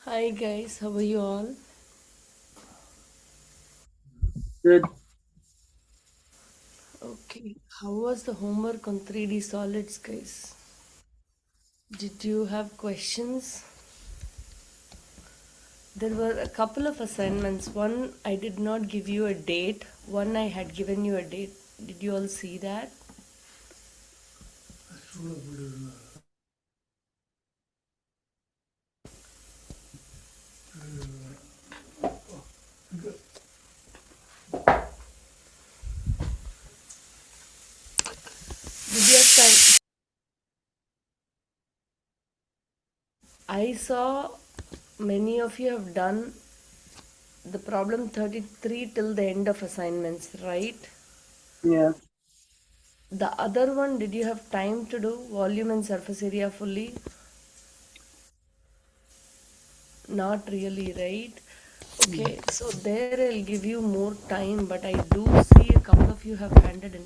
Hi guys, how are you all? Good. Okay, how was the homework on 3D solids, guys? Did you have questions? There were a couple of assignments. One, I did not give you a date. One, I had given you a date. Did you all see that? Did you have time? I saw many of you have done the problem 33 till the end of assignments, right? Yeah. The other one, did you have time to do volume and surface area fully? Not really, right? Okay, so there I'll give you more time, but I do see a couple of you have handed in.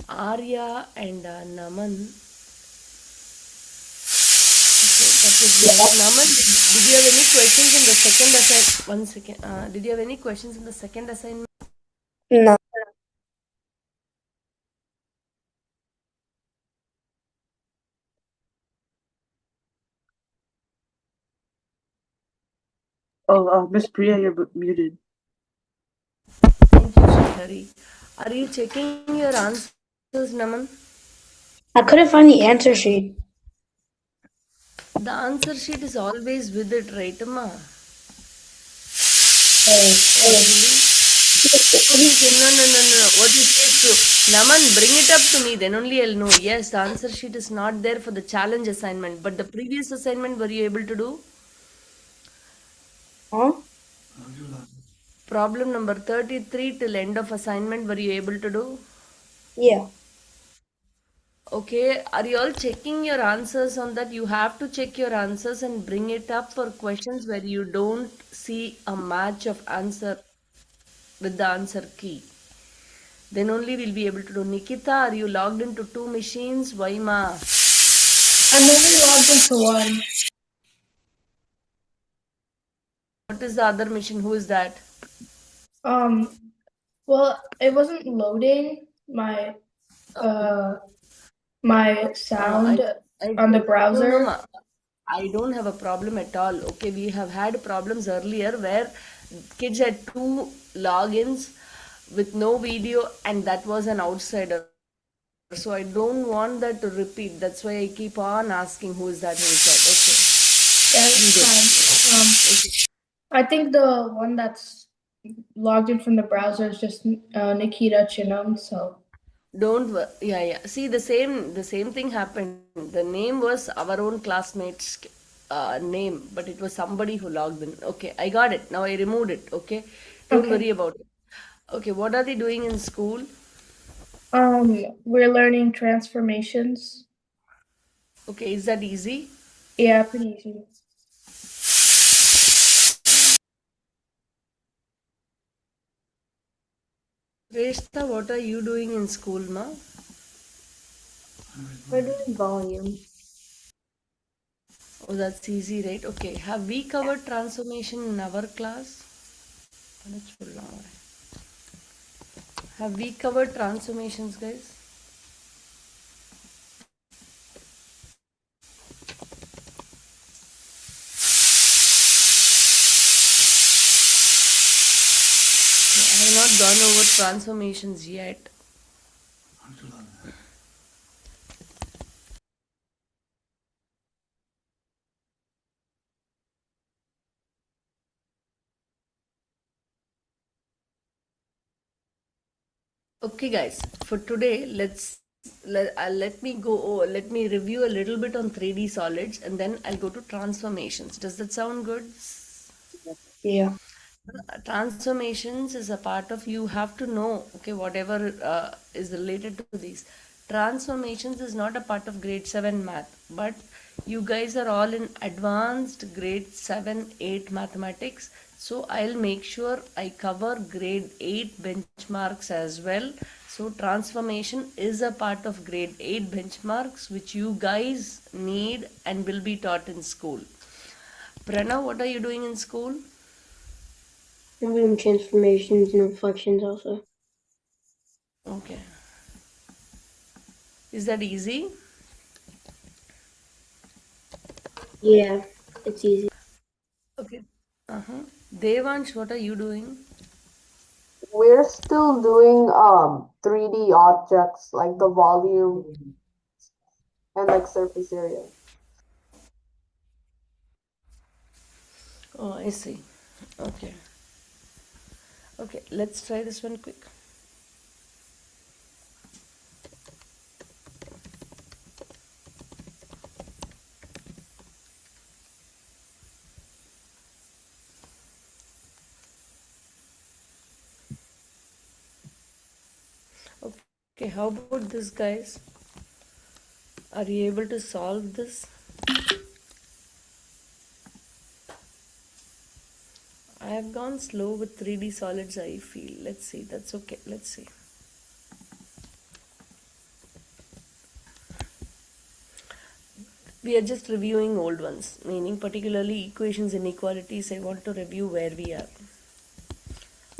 Arya and Naman. Okay, that was Yeah. great. Naman, did you have any questions in the second assignment? One second. Did you have any questions in the second assignment? No. Oh, Miss Priya, you're muted. Thank you, Srihari. Are you checking your answers, Naman? I couldn't find the answer sheet. The answer sheet is always with it, right, Amma? Oh, Oh, really? Okay, no, no, no, no. What you say is true. Naman, bring it up to me, then only I'll know. Yes, the answer sheet is not there for the challenge assignment, but the previous assignment, were you able to do? huh? Problem number 33 till end of assignment, were you able to do? Yeah. Okay, are you all checking your answers on that? You have to check your answers and bring it up for questions where you don't see a match of answer with the answer key. Then only we'll be able to do. Nikita, are you logged into two machines? Why ma? I'm only logged into one. What is the other machine? Who is that? Um, well, it wasn't loading uh my Uh, sound I, I on the no, no, browser. ma. I don't have a problem at all. Okay, we have had problems earlier where kids had two logins with no video, and that was an outsider. So I don't want that to repeat. That's why I keep on asking who is that, who is that. Yeah, Okay, that's read fine. it. I think the one that's logged in from the browser is just Nikita Chinam. So Yeah, yeah. See, the same thing happened. The name was our own classmate's name, but it was somebody who logged in. Okay, I got it. Now I removed it. Okay, don't okay. worry about it. Okay, what are they doing in school? We're learning transformations. Okay, is that easy? Yeah, pretty easy. Reshta, what are you doing in school, ma? We're doing volume. Oh, that's easy, right? Okay, have we covered transformation in our class? Have we covered transformations, guys? I have not gone over transformations yet. Okay, guys, for today, let me go. Let me review a little bit on 3D solids, and then I'll go to transformations. Does that sound good? Yeah. Transformations is a part of you have to know. Okay, whatever is related to these transformations is not a part of grade 7 math, but you guys are all in advanced grade 7 8 mathematics, so I'll make sure I cover grade 8 benchmarks as well. So transformation is a part of grade 8 benchmarks which you guys need and will be taught in school. Pranav, what are you doing in school? I'm doing transformations and inflections also. Okay. Is that easy? Yeah, it's easy. Okay. Uh-huh. Devansh, what are you doing? We're still doing 3D objects like the volume and like surface area. Oh, I see. Okay. Okay, let's try this one quick. Okay, how about this, guys? Are you able to solve this? I have gone slow with 3D solids, I feel. Let's see. That's okay. Let's see. We are just reviewing old ones, meaning particularly equations, inequalities. I want to review where we are.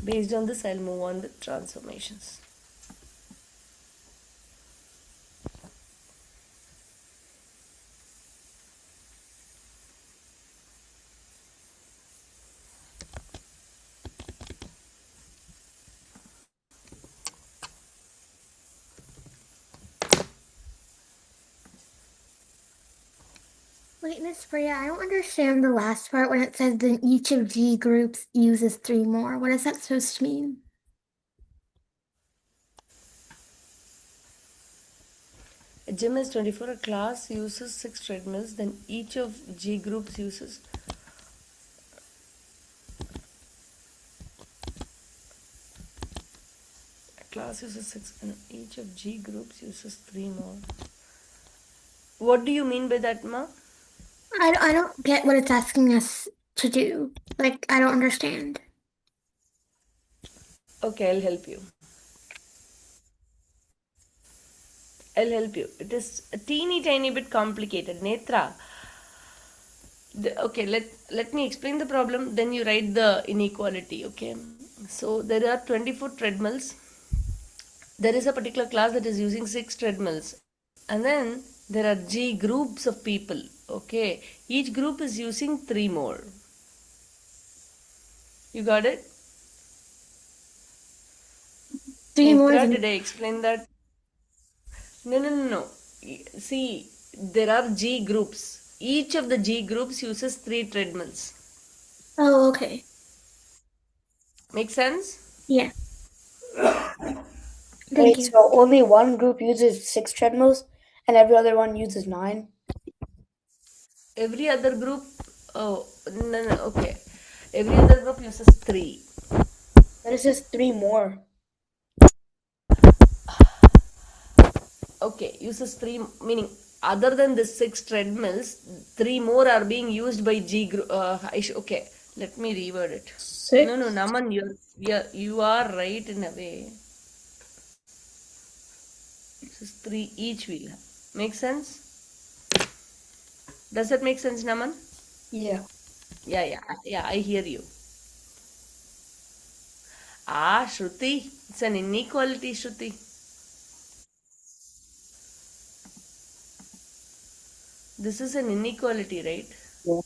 Based on this, I'll move on with transformations. Wait, Miss Priya, I don't understand the last part when it says then each of G groups uses three more. What is that supposed to mean? A gym is 24. A class uses 6 treadmills. Then each of G groups uses. A class uses 6 and each of G groups uses 3 more. What do you mean by that, Ma? I don't get what it's asking us to do. Like, I don't understand. Okay, I'll help you. I'll help you. It is a teeny tiny bit complicated. Netra. Okay, let me explain the problem. Then you write the inequality. Okay. So there are 24 treadmills. There is a particular class that is using 6 treadmills. And then there are G groups of people. Okay. Each group is using 3 more. You got it? Three more Netra, than. did I explain that? No, no, no, no. See, there are G groups. Each of the G groups uses 3 treadmills. Oh, okay. Make sense? Yeah. Thank Wait, you. so only one group uses 6 treadmills and every other one uses 9? Every other group, oh, no, no, okay. Every other group uses 3. That is just 3 more. Okay, uses 3, meaning other than the 6 treadmills, 3 more are being used by G group. Okay, let me reword it. No, no, 6. Naman, you are right in a way. This is 3 each will have. Make sense? Does that make sense, Naman? Yeah. Yeah, I hear you. Ah, Shruti, it's an inequality, Shruti. This is an inequality, right? Yeah.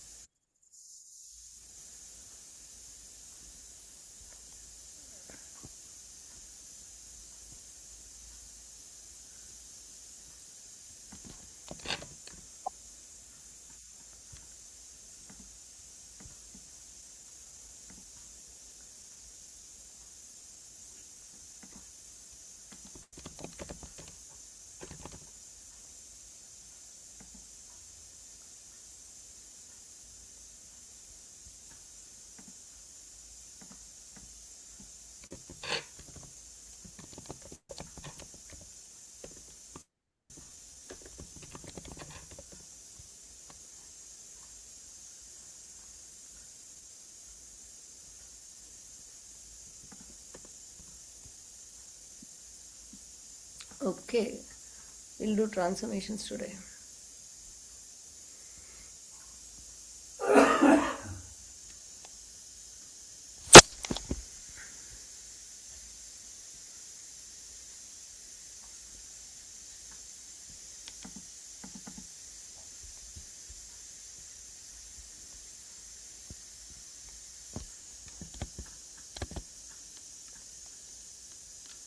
Okay, we'll do transformations today.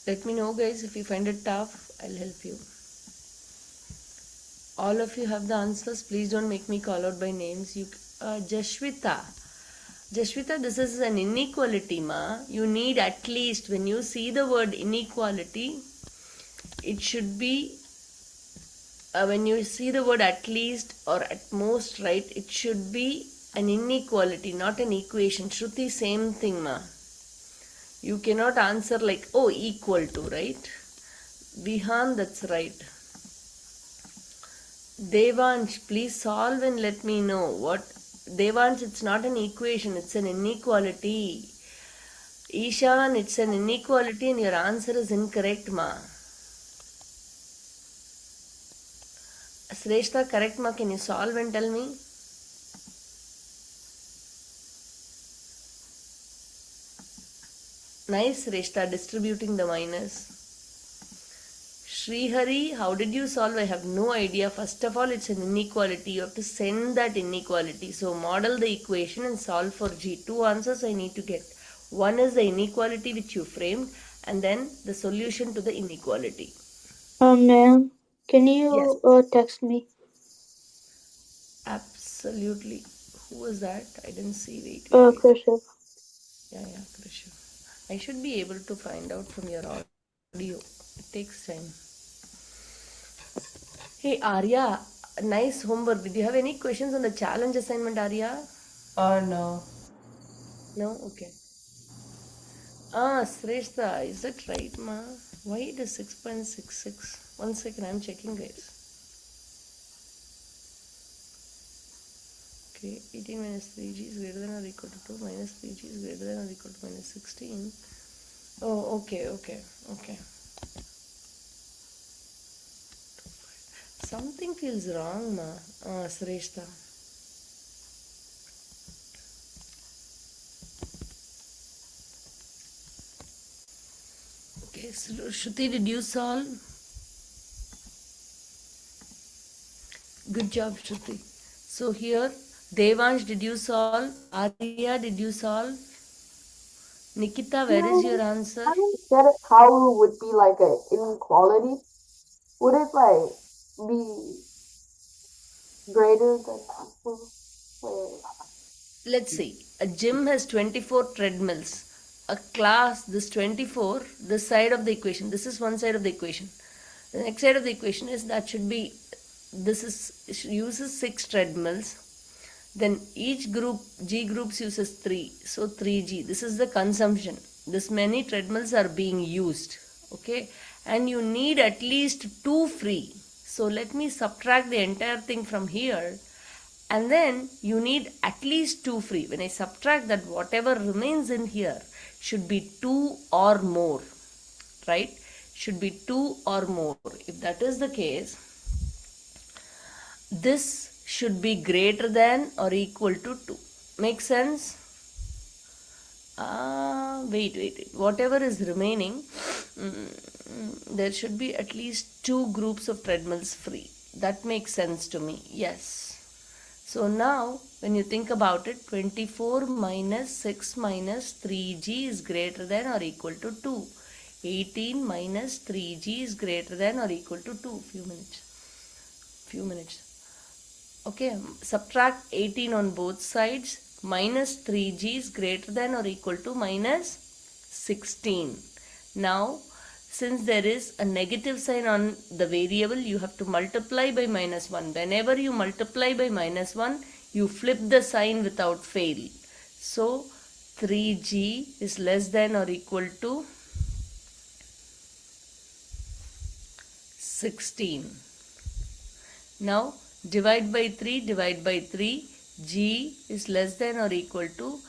Let me know, guys, if you find it tough. I'll help you. All of you have the answers. Please don't make me call out by names. Jashwita. Jashwita, this is an inequality, ma. You need at least, when you see the word inequality, it should be, when you see the word at least or at most, right, it should be an inequality, not an equation. Shruti, same thing, ma. You cannot answer like, oh, equal to, right? Vihan, that's right. Devansh, please solve and let me know. What? Devansh, it's not an equation, it's an inequality. Ishan, it's an inequality and your answer is incorrect, ma. Sreshta, correct, ma. Can you solve and tell me? Nice, Sreshta, distributing the minus. Srihari, how did you solve? I have no idea. First of all, it's an inequality. You have to send that inequality. So model the equation and solve for G. Two answers I need to get. One is the inequality which you framed and then the solution to the inequality. Ma'am, can you text me? Absolutely. Who was that? I didn't see. Wait. Krisha. Yeah, Krisha. I should be able to find out from your audio. It takes time. Hey, Arya, nice homework. Did you have any questions on the challenge assignment, Arya? No. No? Okay. Sreshta, is that right, ma? Why it is 6.66? 1 second, I'm checking, guys. Okay, 18 minus 3g is greater than or equal to 2 minus 3g is greater than or equal to minus 16. Oh, okay. Something feels wrong, ma. Sreshta. Okay, Shruti, did you solve? Good job, Shruti. So here, Devansh, did you solve? Arya, did you solve? Nikita, where is your answer? I don't get it how it would be like an inequality. Would it like be greater than equal? Wait. Let's see. A gym has 24 treadmills. A class, this 24, this side of the equation. This is one side of the equation. The next side of the equation is that should be, this is uses 6 treadmills. Then each group, G groups uses 3. So 3G. This is the consumption. This many treadmills are being used. Okay. And you need at least 2 free. So let me subtract the entire thing from here. And then you need at least 2 free. When I subtract that, whatever remains in here should be 2 or more. Right? Should be 2 or more. If that is the case, this should be greater than or equal to 2. Make sense? Wait. Whatever is remaining, there should be at least 2 groups of treadmills free. That makes sense to me. Yes. So now, when you think about it, 24 minus 6 minus 3g is greater than or equal to 2. 18 minus 3g is greater than or equal to 2. Few minutes. Okay, subtract 18 on both sides. Minus 3g is greater than or equal to minus 16. Now, since there is a negative sign on the variable, you have to multiply by minus 1. Whenever you multiply by minus 1, you flip the sign without fail. So, 3g is less than or equal to 16. Now, divide by 3, g is less than or equal to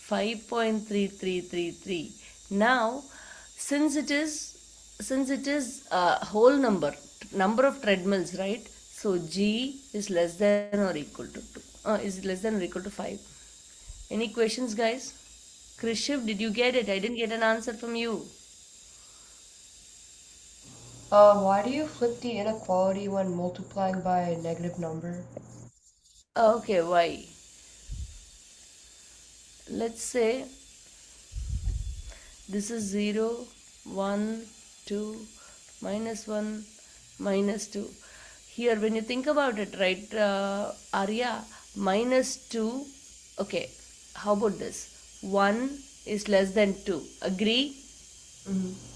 5.3333. Now, since it is a whole number of treadmills, right? So g is less than or equal to 2. Is less than or equal to 5. Any questions, guys? Krishiv, did you get it? I didn't get an answer from you. Why do you flip the inequality when multiplying by a negative number? Okay, why? Let's say this is 0, 1, 2, minus 1, minus 2. Here, when you think about it, right, Arya, minus 2, okay, how about this? 1 is less than 2. Agree?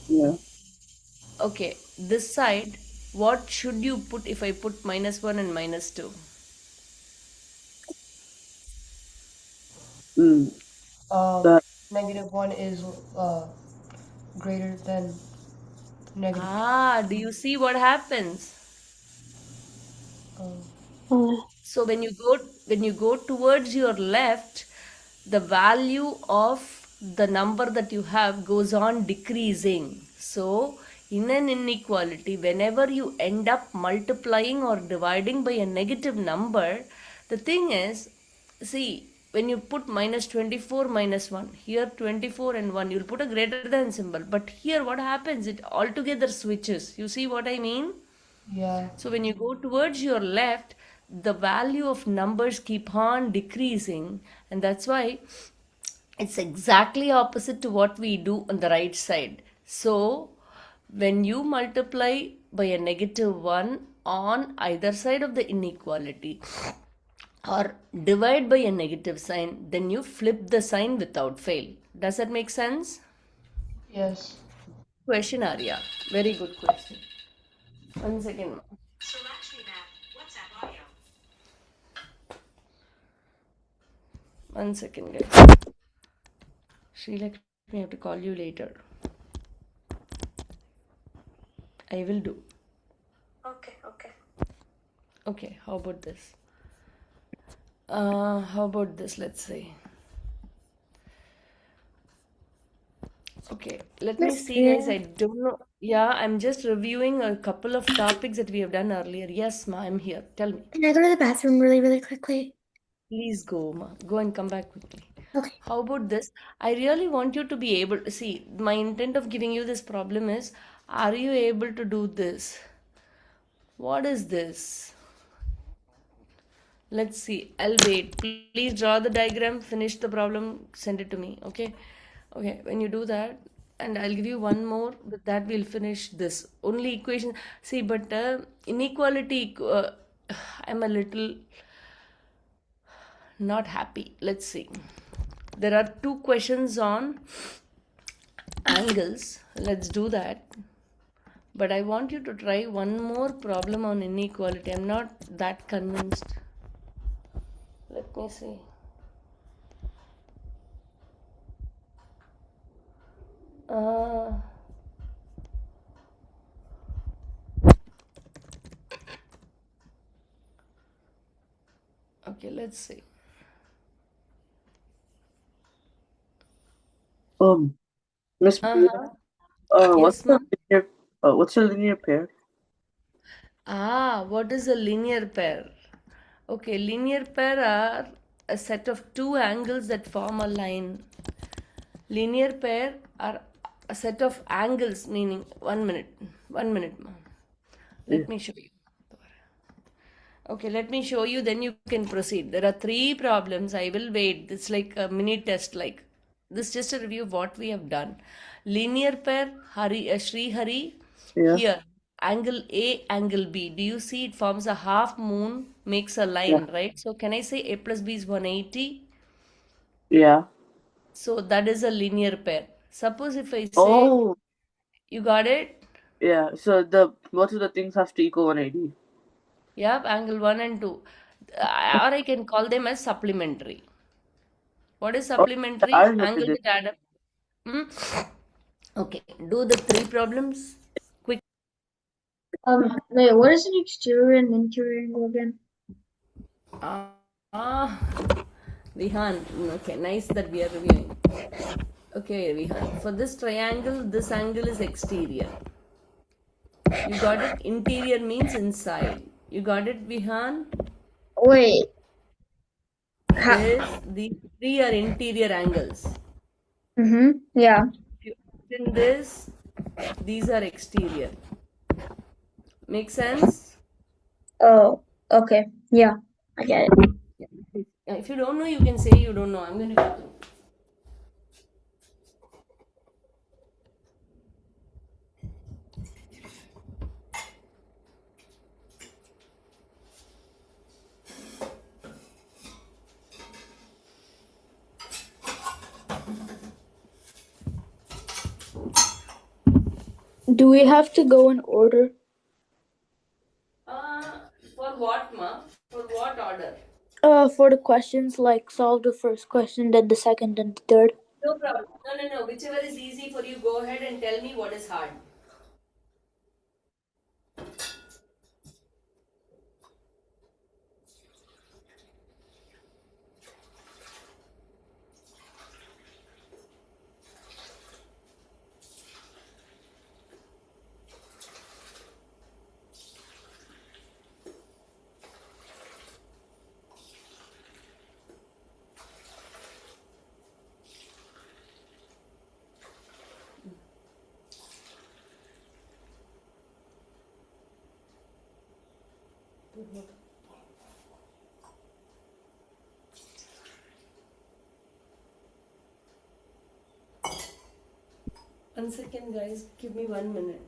Yeah. Okay, this side, what should you put if I put minus 1 and minus 2? Mm. Uh, That. -1 is greater than -2. Do you see what happens? Um, So when you go towards your left, the value of the number that you have goes on decreasing. So in an inequality, whenever you end up multiplying or dividing by a negative number, the thing is, see, when you put minus 24 minus 1, here 24 and 1, you'll put a greater than symbol. But here what happens? It altogether switches. You see what I mean? yeah. So when you go towards your left, the value of numbers keep on decreasing, and that's why it's exactly opposite to what we do on the right side. So when you multiply by a negative 1 on either side of the inequality or divide by a negative sign, then you flip the sign without fail. Does that make sense? Yes. Question, Arya. Very good question. 1 second. One second, guys. She let me have to call you later. I will do. Okay, how about this? How about this? Let's say. Okay, let me Miss see, guys. Priya, I don't know. Yeah, I'm just reviewing a couple of topics that we have done earlier. Yes, ma, I'm here. Tell me. can I go to the bathroom really, really quickly? Please go, ma. Go and come back quickly. Okay. How about this? I really want you to be able to see. My intent of giving you this problem is, are you able to do this? What is this? Let's see. I'll wait. Please draw the diagram, finish the problem, send it to me. Okay. Okay. When you do that, and I'll give you one more. With that, we'll finish this. Only equation. See, but inequality. I'm a little not happy. Let's see. There are two questions on angles. Let's do that. But I want you to try one more problem on inequality. I'm not that convinced. Let me see. Uh, okay, let's see. Miss Priya. Uh-huh. What's Yes, the ma'am. linear? What's a linear pair? What is a linear pair? Okay, linear pair are a set of two angles that form a line. Linear pair are a set of angles, meaning 1 minute. 1 minute, ma'am. Yeah. Let me show you. Okay, let me show you, then you can proceed. There are three problems. I will wait. It's like a mini test, like this is just a review of what we have done. Linear pair, Sri Hari, Yeah. here, angle A, angle B. Do you see it forms a half moon, makes a Yeah. line, right? So can I say A plus B is 180? Yeah. So that is a linear pair. Suppose if I say, Oh. you got it? Yeah. So the both of the things have to equal 180. Yep, angle 1 and 2. Or I can call them as supplementary. What is Oh, I supplementary? look at Angle it. that add up. Hmm? Okay, do the three problems quick. Wait, what is an exterior and interior angle again? Ah, Vihan. Okay, nice that we are reviewing. Okay, Vihan. For this triangle, this angle is exterior. You got it? Interior means inside. You got it, Vihan? Wait, These three are interior angles. yeah. If you in this, these are exterior. Make sense? Oh, okay. Yeah, I get it. If you don't know, you can say you don't know. I'm going to go through. Do we have to go in order? For what, ma? For what order? For the questions, like solve the first question, then the second, then the third. No problem. No. Whichever is easy for you, go ahead and tell me what is hard. One second, guys. Give me 1 minute.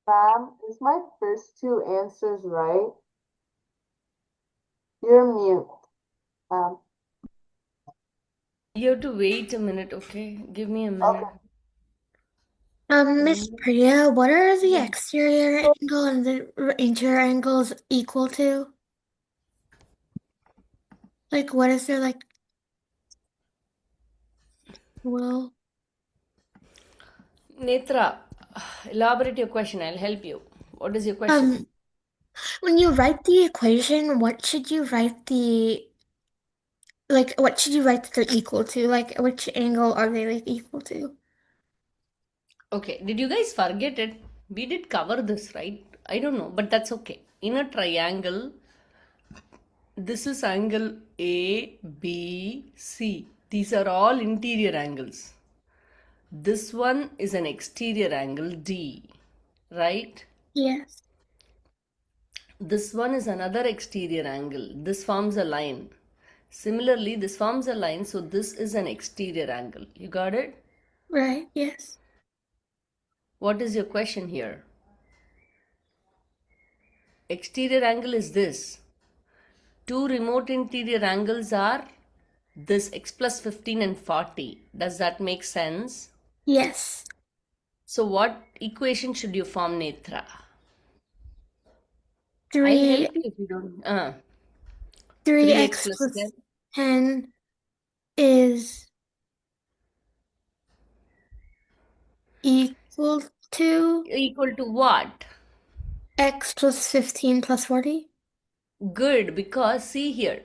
Ma'am, is my first two answers right? You're mute, ma'am. You have to wait a minute, okay? Give me a minute. Okay. Miss Priya, what are the exterior angle and the interior angles equal to? Like, what is there like? Well, Netra, elaborate your question. I'll help you. What is your question? when you write the equation, what should you write that they're equal to? Like, which angle are they like equal to? Okay, did you guys forget it? We did cover this, right? I don't know, but that's okay. In a triangle, this is angle A, B, C. These are all interior angles. This one is an exterior angle D, right? Yes. This one is another exterior angle. This forms a line. Similarly, this forms a line, so this is an exterior angle. You got it? Right. Yes. What is your question here? Exterior angle is this. Two remote interior angles are this x plus 15 and 40. Does that make sense? Yes. So what equation should you form, Netra? I'll Three help you if you don't. three 3x x plus plus 10 10 is equal to equal to what? x plus 15 plus 40. Good, because see here,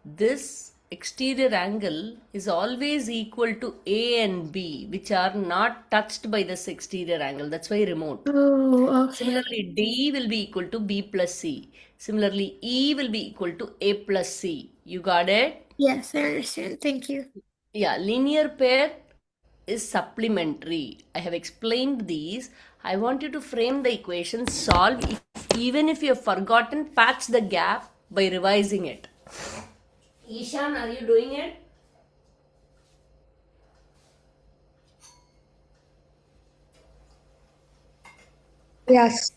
this exterior angle is always equal to A and B, which are not touched by this exterior angle. That's why remote. Oh, okay. Similarly, D will be equal to B plus C. Similarly, E will be equal to A plus C. You got it? Yes, I understand. Thank you. Yeah, linear pair is supplementary. I have explained these. I want you to frame the equation, solve. Even if you have forgotten, patch the gap by revising it. Ishan, are you doing it? Yes.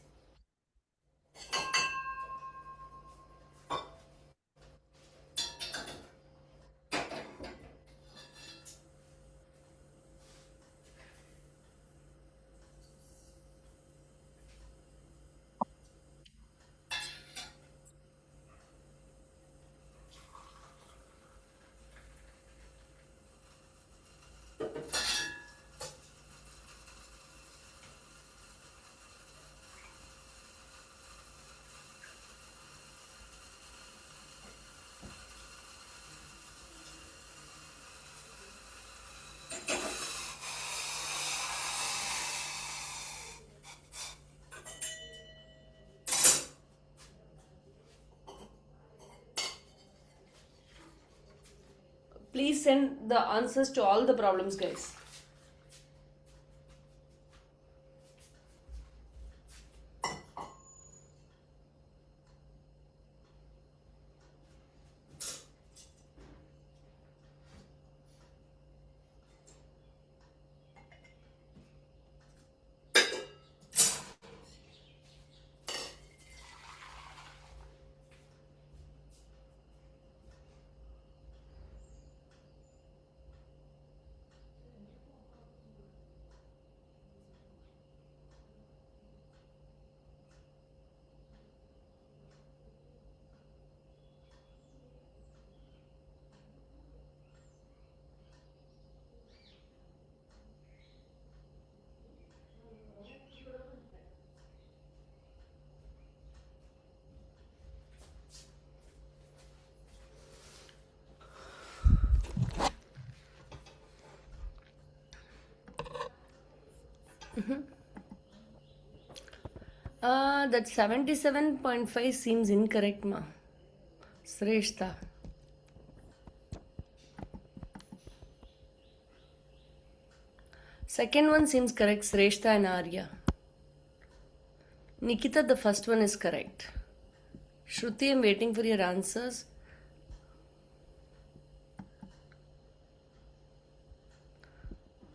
Please send the answers to all the problems, guys. That 77.5 seems incorrect, ma. Sreshta. Second one seems correct, Sreshta and Arya. Nikita, the first one is correct. Shruti, I'm waiting for your answers.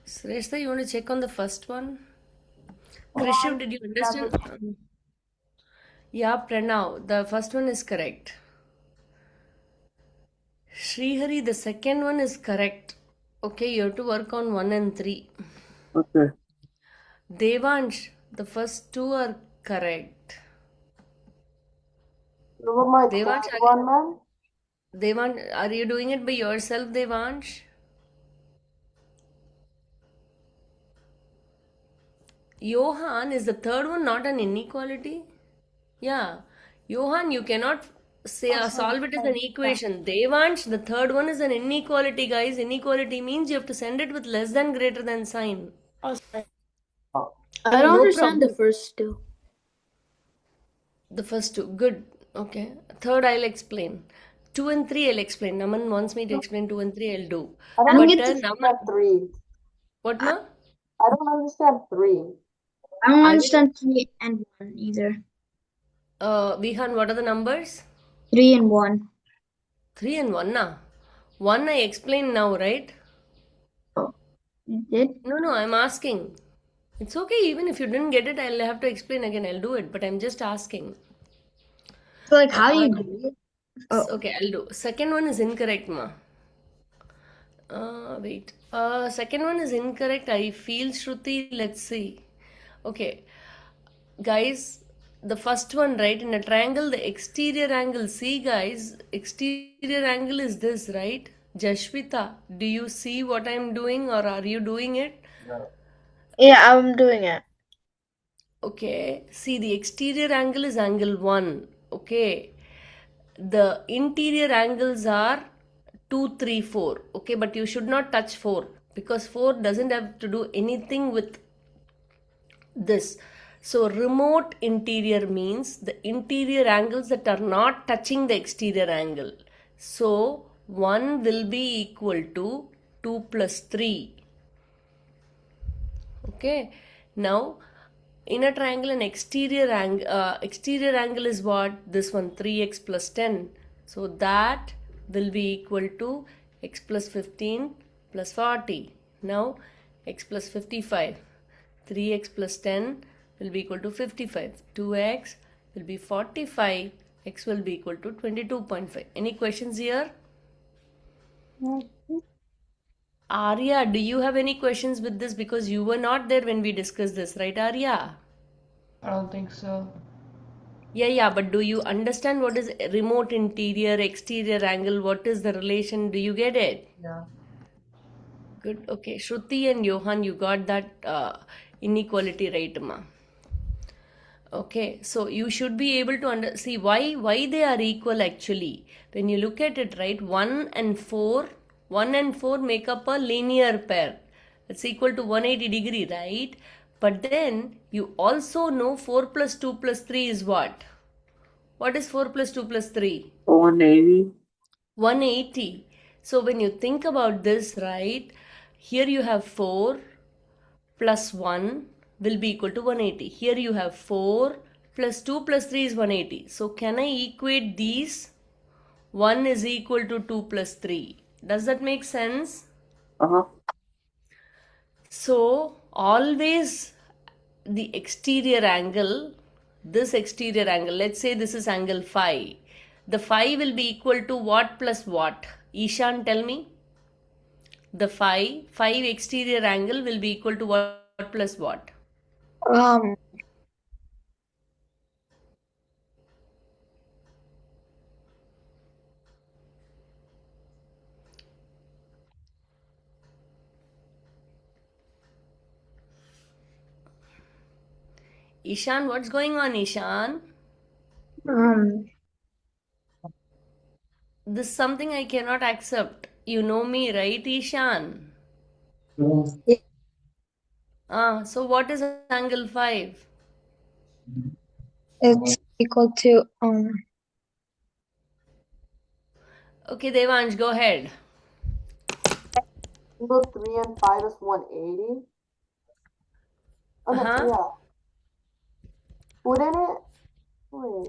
Sreshta, you want to check on the first one? Krishiv, did you understand? Yeah, Pranav, the first one is correct. Srihari, the second one is correct. Okay, you have to work on 1 and 3. Okay. Devansh, the first two are correct. What my Devansh, third one, man? Devansh, are you doing it by yourself, Devansh? Johan, is the third one not an inequality? Yeah. Johan, you cannot say solve it as an equation. Devansh, the third one is an inequality, guys. Inequality means you have to send it with less than greater than sign. Oh, sorry. Yeah, I don't no understand the problem. first two. The first two. Good. Okay. Third, I'll explain. 2 and 3, I'll explain. Naman wants me to explain 2 and 3, I'll do. I I don't don't get to. understand three. What, ma? I don't understand three. I don't Are you, understand 3 and 1 either. Vihan, what are the numbers? 3 and 1. 3 and 1, na? 1 I explained now, right? Oh, you did? No, I'm asking. It's okay, even if you didn't get it, I'll have to explain again. I'll do it, but I'm just asking. So like how you do it? Oh, Okay, I'll do. Second one is incorrect, ma. Wait. Second one is incorrect. I feel, Shruti. Let's see. Okay, guys, the first one, right? In a triangle, the exterior angle. See, guys, exterior angle is this, right? Jashvita, do you see what I'm doing, or are you doing it? yeah, I'm doing it. Okay, see, the exterior angle is angle 1. Okay, the interior angles are 2, 3, 4. Okay, but you should not touch 4 because 4 doesn't have to do anything with this. So, remote interior means the interior angles that are not touching the exterior angle. So, 1 will be equal to 2 plus 3. Okay. Now, inner triangle and exterior angle is what? This one, 3x plus 10. So that will be equal to x plus 15 plus 40. Now, x plus 55. 3x plus 10 will be equal to 55. 2x will be 45. X will be equal to 22.5. Any questions here? Arya, do you have any questions with this? Because you were not there when we discussed this, right, Arya? I don't think so. Yeah, but do you understand what is remote interior, exterior angle? What is the relation? Do you get it? Yeah. Good. Okay. Shruti and Johan, you got that inequality right, ma. Okay, so you should be able to see why they are equal actually. When you look at it, right, 1 and 4 make up a linear pair. It's equal to 180 degree, right? But then you also know 4 plus 2 plus 3 is what? What is 4 plus 2 plus 3? 180. 180. So when you think about this, right, here you have 4 plus 1 will be equal to 180. Here you have 4 plus 2 plus 3 is 180. So can I equate these? 1 is equal to 2 plus 3. Does that make sense? Uh-huh. So always the exterior angle, this exterior angle, let's say this is angle phi. The phi will be equal to what plus what? Ishan, tell me. The phi exterior angle will be equal to what plus what? Um, Ishan, what's going on, Ishan? um, This is something I cannot accept. You know me, right, Ishan? yeah, So what is angle 5? it's equal to Okay, Devansh, go ahead. Angle 3 and 5 is 180. Oh, no, Uh-huh. yeah. Wouldn't it? Wait.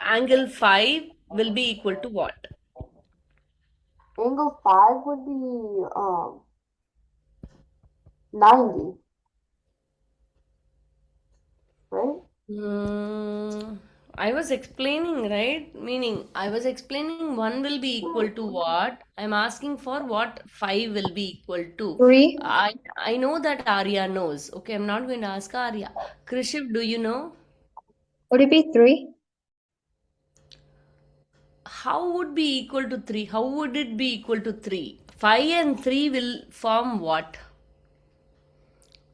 Angle 5 will be equal to what? Angle 5 would be 90. Right? I was explaining, right? Meaning, I was explaining 1 will be equal to what? I'm asking for what 5 will be equal to. 3. I know that Arya knows. Okay, I'm not going to ask Arya. Krishiv, do you know? Would it be 3? How would be equal to 3? How would it be equal to 3? 5 and 3 will form what?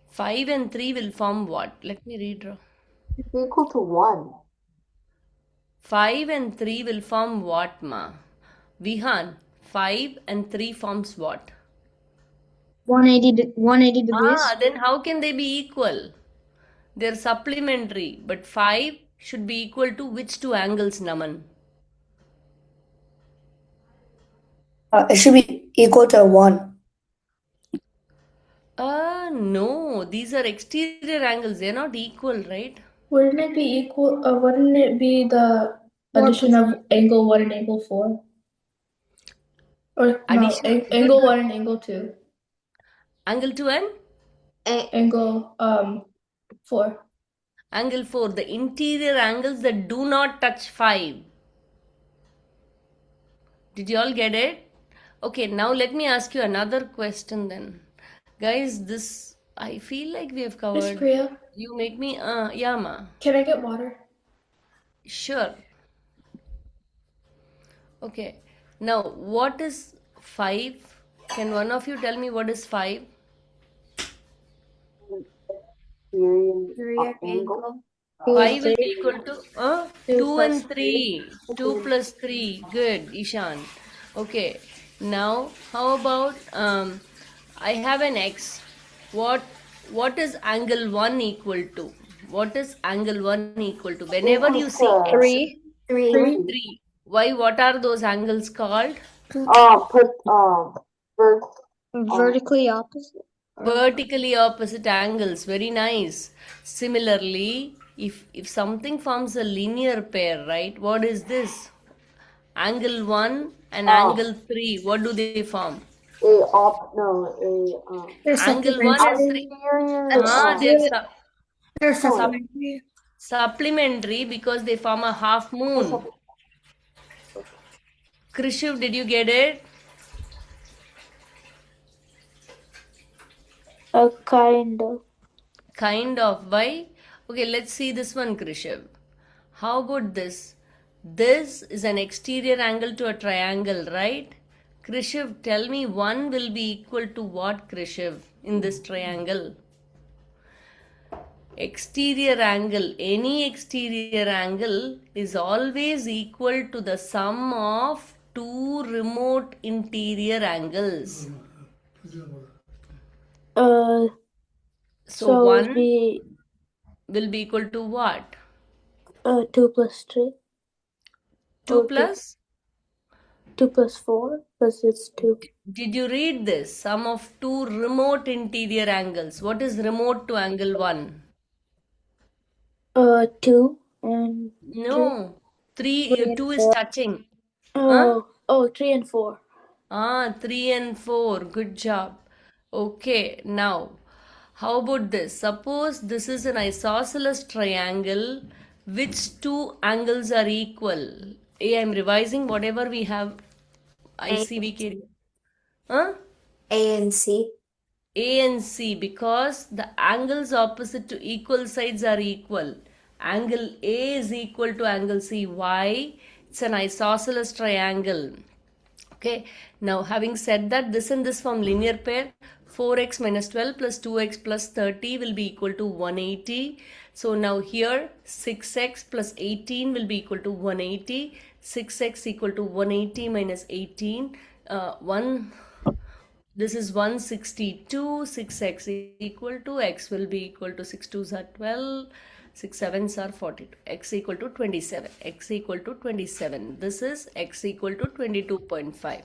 5 and 3 will form what? Let me redraw. It's equal to 1. 5 and 3 will form what, ma? Vihan, 5 and 3 forms what? 180 degrees. Then how can they be equal? They're supplementary, but 5 should be equal to which two angles, Naman? It should be equal to 1. No, these are exterior angles. They're not equal, right? Wouldn't it be equal? Wouldn't it be the addition of angle 1 and angle 4? Or no, Addition. angle 1 and angle 2. Angle 2 and Angle 4. angle 4. The interior angles that do not touch 5. Did you all get it? Okay, now let me ask you another question then. Guys, this, I feel like we have Miss covered. Priya, You make me, yeah, ma. can I get water? Sure. Okay. Now, what is 5? Can one of you tell me what is 5? Exterior angle. 5 will be equal to 2 plus and 3. 2 plus 3. Good, Ishan. Okay. Now, how about I have an x. What is angle 1 equal to? What is angle 1 equal to? Whenever you see x, 3. 3. Why? What are those angles called? Put Vertically opposite. Vertically opposite angles. Very nice. Similarly, if something forms a linear pair, right? What is this? Angle 1 and Um, angle 3. What do they form? a op no They're Angle 1 and supplementary. 3. anterior That's Ah, they're they're sup- no supplementary. supplementary because they form a half moon. Krishiv, did you get it? Kind of. Kind of. Why? Okay, let's see this one, Krishiv. How about this? This is an exterior angle to a triangle, right? Krishiv, tell me one will be equal to what, Krishiv, in this triangle? Exterior angle, any exterior angle is always equal to the sum of two remote interior angles. Uh, So so it would one be will be equal to what? 2 plus 3 2 or plus? 2 plus 4 because it's 2. Did you read this? Sum of two remote interior angles. What is remote to angle 1? 2 and 3. No. 3 3, and 2 is 4. touching. Huh? Oh, 3 and 4. Ah, 3 and 4. Good job. Okay, now, how about this? Suppose this is an isosceles triangle. Which two angles are equal? I am revising whatever we have. I see we carry. Huh? A and C. A and C because the angles opposite to equal sides are equal. Angle A is equal to angle C. Why? It's an isosceles triangle. Okay, now having said that, this and this form linear pair. 4x minus 12 plus 2x plus 30 will be equal to 180. So now here 6x plus 18 will be equal to 180. 6x equal to 180 minus 18. 1 This is 162. 6x equal to x will be equal to 6 2s are 12. 6 7s are 42. X equal to 27. X equal to 27. This is x equal to 22.5.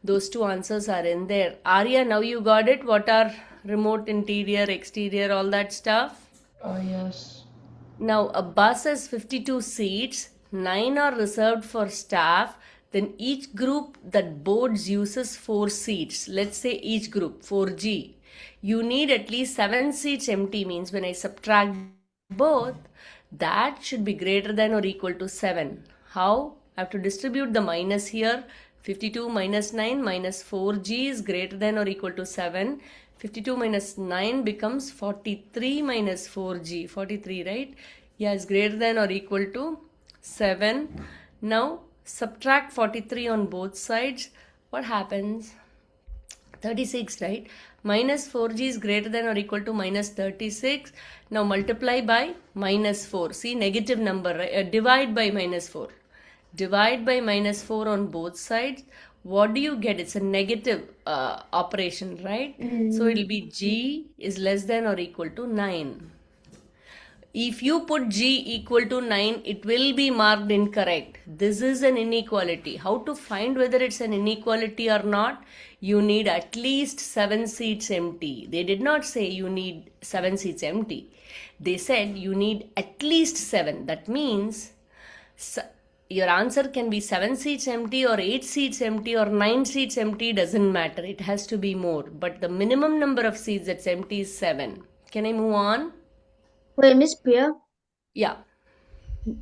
Those two answers are in there. Arya, now you got it. What are remote, interior, exterior, all that stuff? Oh, yes. Now, a bus has 52 seats, 9 are reserved for staff. Then each group that boards uses 4 seats. Let's say each group, 4G. You need at least 7 seats empty, means when I subtract both, that should be greater than or equal to 7. How? I have to distribute the minus here. 52 minus 9 minus 4G is greater than or equal to 7. 52 minus 9 becomes 43 minus 4G. 43, right? Yeah, is greater than or equal to 7. Now, subtract 43 on both sides. What happens? 36, right? Minus 4G is greater than or equal to minus 36. Now multiply by minus 4. See, negative number, right? Divide by minus 4. Divide by minus 4 on both sides. What do you get? It's a negative operation, right? So it'll be G is less than or equal to 9. If you put G equal to 9, it will be marked incorrect. This is an inequality. How to find whether it's an inequality or not? You need at least 7 seats empty. They did not say you need 7 seats empty. They said you need at least 7. That means your answer can be 7 seats empty or 8 seats empty or 9 seats empty, doesn't matter. It has to be more. But the minimum number of seats that's empty is 7. Can I move on? Wait, Miss Priya, Yeah.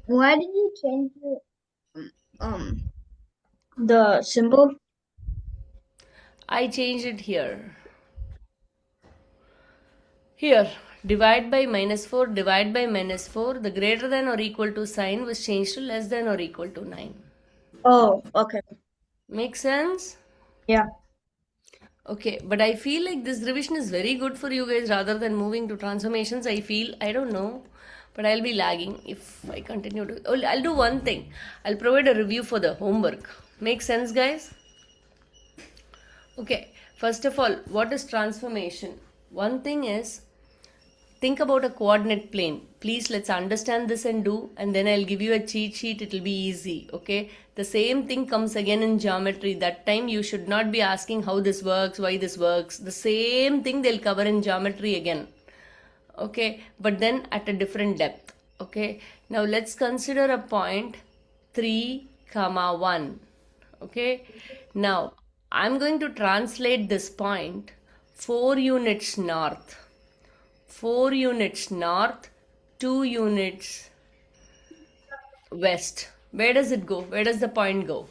why did you change the symbol? I changed it here. Here, divide by minus 4, divide by minus 4. The greater than or equal to sign was changed to less than or equal to 9. Oh, okay. Make sense? Yeah. Okay, but I feel like this revision is very good for you guys rather than moving to transformations. I feel, I don't know, but I'll be lagging if I continue to. Oh, I'll do one thing. I'll provide a review for the homework. Make sense, guys? Okay, first of all, what is transformation? One thing is think about a coordinate plane. Please, let's understand this and do, and then I'll give you a cheat sheet. It'll be easy. Okay. The same thing comes again in geometry. That time you should not be asking how this works, why this works. The same thing they'll cover in geometry again. Okay, but then at a different depth. Okay, now let's consider a point 3 comma 1. Okay, now I'm going to translate this point 4 units north, 4 units north, 2 units west. Where does it go? Where does the point go?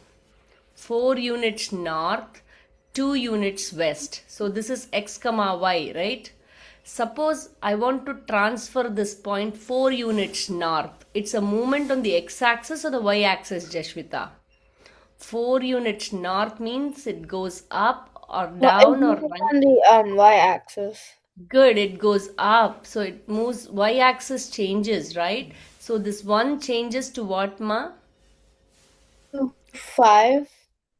4 units north, 2 units west. So this is x comma y, right? Suppose I want to transfer this point 4 units north. It's a movement on the x-axis or the y-axis, Jashvita? 4 units north means it goes up or down or right. On the y-axis. Good, it goes up. So it moves, y-axis changes, right? So this one changes to what, ma? 5.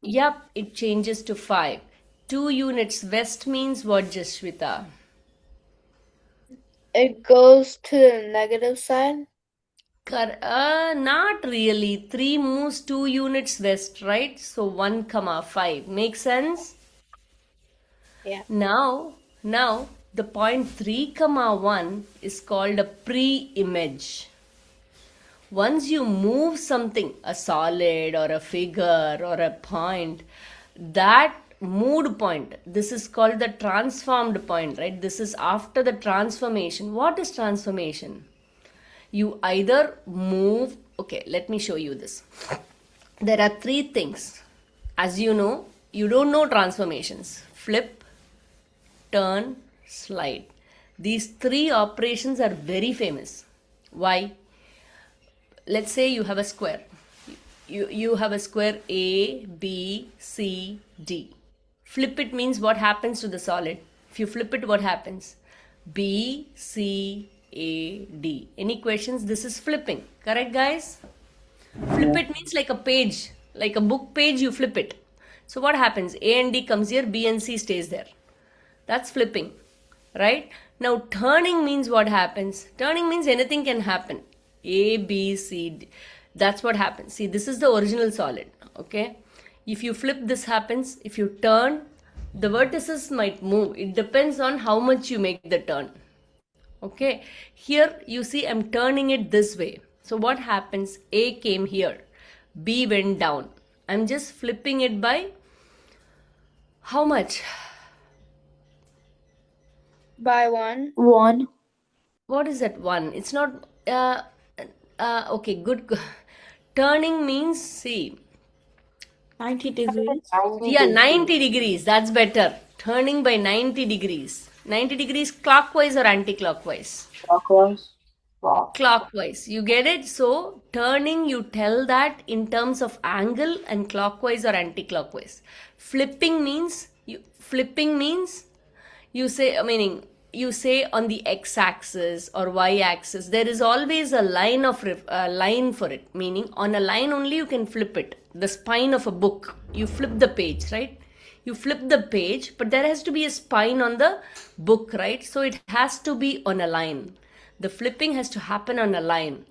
Yep, it changes to 5. 2 units west means what, Jashvita? It goes to the negative side. Not really. 3 moves 2 units west, right? So 1 comma 5. Makes sense? Yeah. Now the point 3 comma 1 is called a pre-image. Once you move something, a solid or a figure or a point, that moved point, this is called the transformed point, right? This is after the transformation. What is transformation? You either move, okay, let me show you this. There are 3 things. As you know, you don't know transformations. Flip, turn, slide. These 3 operations are very famous. Why? Let's say you have a square. You have a square A, B, C, D. Flip it means what happens to the solid. If you flip it, what happens? B, C, A, D. Any questions? This is flipping. Correct, guys? Flip it means like a page, like a book page, you flip it. So what happens? A and D comes here, B and C stays there. That's flipping, right? Now turning means what happens? Turning means anything can happen. A, B, C, D. That's what happens. See, this is the original solid, okay? If you flip, this happens. If you turn, the vertices might move. It depends on how much you make the turn. Okay, here you see I'm turning it this way. So what happens? A came here, B went down. I'm just flipping it by how much? By 1. 1. What is that 1? It's not, okay, good. Turning means, see, 90 degrees. 90 yeah, degrees. 90 degrees. That's better. Turning by 90 degrees. 90 degrees clockwise or anti-clockwise? Clockwise. Clock. Clockwise. You get it? So, turning, you tell that in terms of angle and clockwise or anti-clockwise. Flipping means, you say, meaning, you say on the x-axis or y-axis, there is always a line of line for it. Meaning, on a line only you can flip it. The spine of a book, you flip the page, right? You flip the page, but there has to be a spine on the book, right? So it has to be on a line. The flipping has to happen on a line.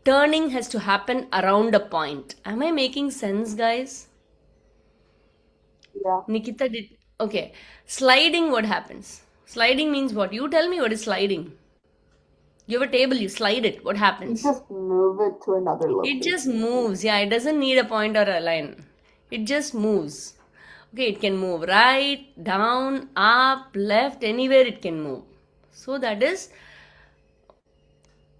Turning has to happen around a point. Am I making sense, guys? Yeah. Nikita did. Okay. Sliding, what happens? Sliding means what? You tell me what is sliding. You have a table, you slide it. What You happens? just move it to another It location. just moves. Yeah, it doesn't need a point or a line. It just moves. Okay, it can move right, down, up, left, anywhere it can move. So that is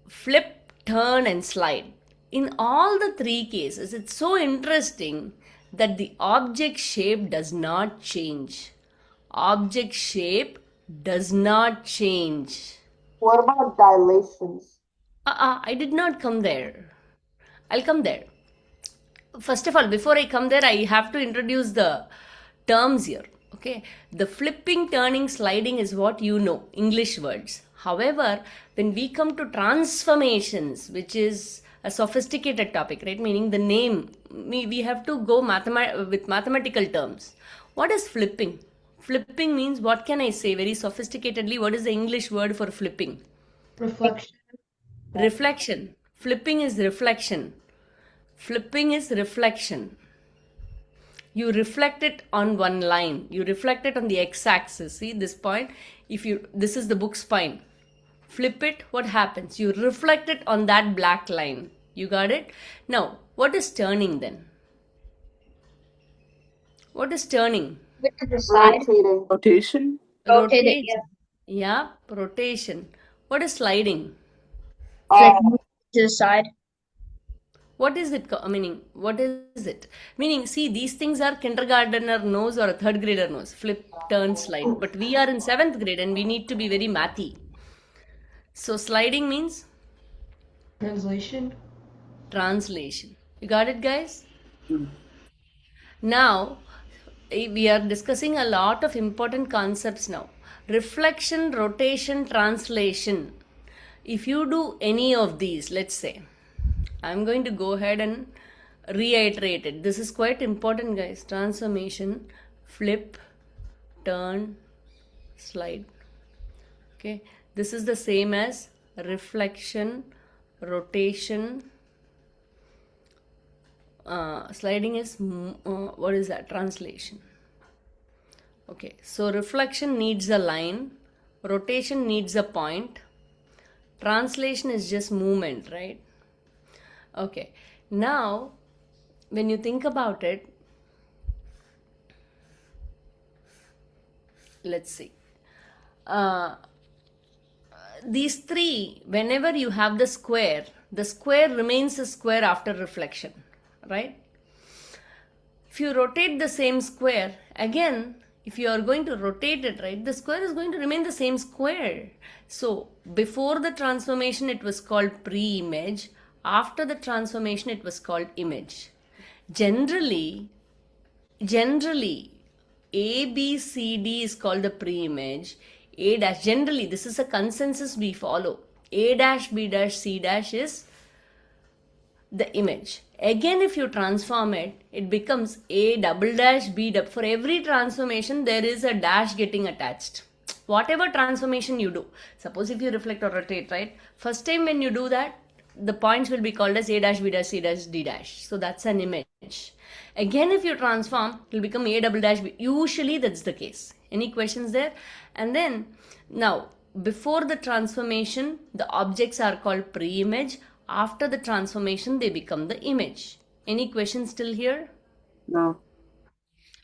flip, turn, and slide. In all the 3 cases, it's so interesting that the object shape does not change. Object shape does not change. What about dilations? I did not come there. I'll come there. First of all, before I come there, I have to introduce the terms here. Okay, the flipping, turning, sliding is what you know, English words. However, when we come to transformations, which is a sophisticated topic, right? Meaning the name, we have to go with mathematical terms. What is flipping? Flipping means, what can I say very sophisticatedly? What is the English word for flipping? Reflection. Reflection. Flipping is reflection. Flipping is reflection. You reflect it on one line. You reflect it on the x-axis. See this point? This is the book spine. Flip it, what happens? You reflect it on that black line. You got it? Now, what is turning then? What is turning? To the side. Rotating. Rotation. Rotate it, Rotation. Yeah, rotation. What is sliding? Like Uh, move to the side. What is it? Meaning, what is it? Meaning, see, these things are kindergartner knows or a third grader knows. Flip, turn, slide. But we are in 7th grade and we need to be very mathy. So, sliding means Translation. translation. You got it, guys? Mm. Now, we are discussing a lot of important concepts now. Reflection, rotation, translation. If you do any of these, let's say, I'm going to go ahead and reiterate it. This is quite important, guys. Transformation, flip, turn, slide. Okay, this is the same as reflection, rotation. Sliding is what is that? Translation. Okay, so reflection needs a line, rotation needs a point, translation is just movement, right? Okay, now when you think about it, let's see. These three, whenever you have the square remains a square after reflection, right? If you rotate the same square, again, if you are going to rotate it, right, the square is going to remain the same square. So, before the transformation, it was called pre-image. After the transformation, it was called image. Generally, A, B, C, D is called the pre-image. A dash, generally, this is a consensus we follow. A dash, B dash, C dash is the image. Again, if you transform it, it becomes A double dash B double. For every transformation, there is a dash getting attached. Whatever transformation you do, suppose if you reflect or rotate, right? First time when you do that, the points will be called as A dash, B dash, C dash, D dash. So that's an image. Again, if you transform, it will become A double dash B. Usually that's the case. Any questions there? And then, now, before the transformation, the objects are called pre-image. After the transformation, they become the image. Any questions still here? No.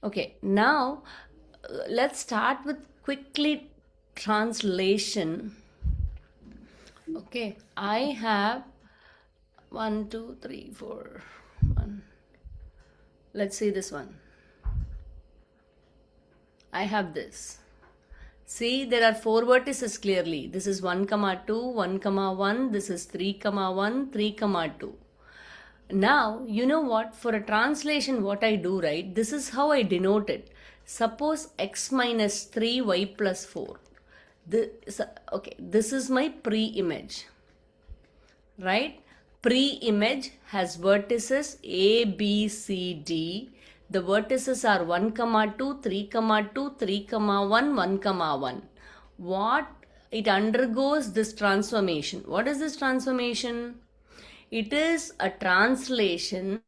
Okay, now let's start with quickly translation. Okay, I have 1, 2, 3, 4. 1. Let's see this one. I have this. See, there are 4 vertices clearly. This is 1, 2, 1, 1. This is 3, 1, 3, 2. Now, you know what? For a translation, what I do, right? This is how I denote it. Suppose x minus 3, y plus 4. This is my pre-image. Right? Pre-image has vertices A, B, C, D. The vertices are 1, 2, 3, 2, 3, 1, 1, 1. What? It undergoes this transformation. What is this transformation? It is a translation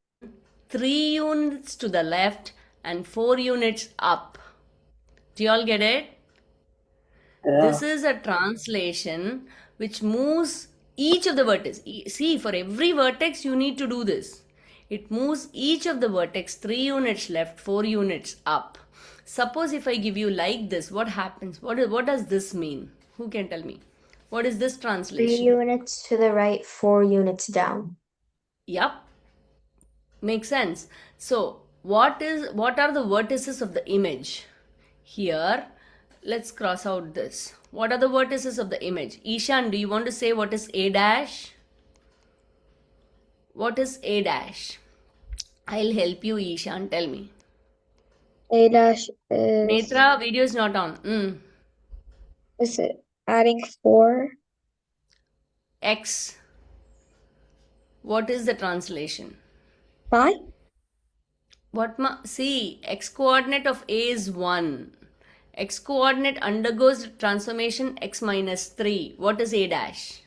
3 units to the left and 4 units up. Do you all get it? Yeah. This is a translation which moves each of the vertices. See, for every vertex you need to do this. It moves each of the vertex 3 units left, 4 units up. Suppose if I give you like this, what happens? What does this mean? Who can tell me? What is this 3 translation? units to the right, 4 units down. Yup. Makes sense. So, what are the vertices of the image? Here, let's cross out this. What are the vertices of the image? Ishan, do you want to say what is A dash? What is A dash? I'll help you, Ishan. Tell me. A dash is Netra, video is not on. is it adding 4? X. What is the translation? 5? See, x coordinate of A is 1. X coordinate undergoes transformation x minus 3. What is A dash?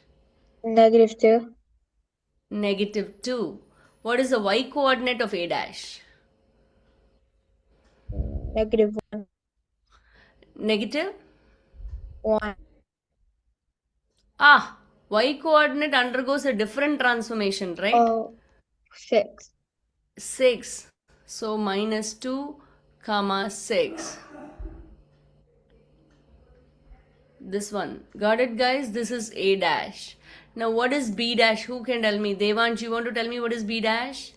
-2. Negative 2. What is the Y coordinate of A dash? -1. Negative? 1. Ah, Y coordinate undergoes a different transformation, right? Oh, 6. 6. So minus 2 comma 6. This one. Got it, guys? This is A dash. Now, what is B dash? Who can tell me? Devansh, you want to tell me what is B dash?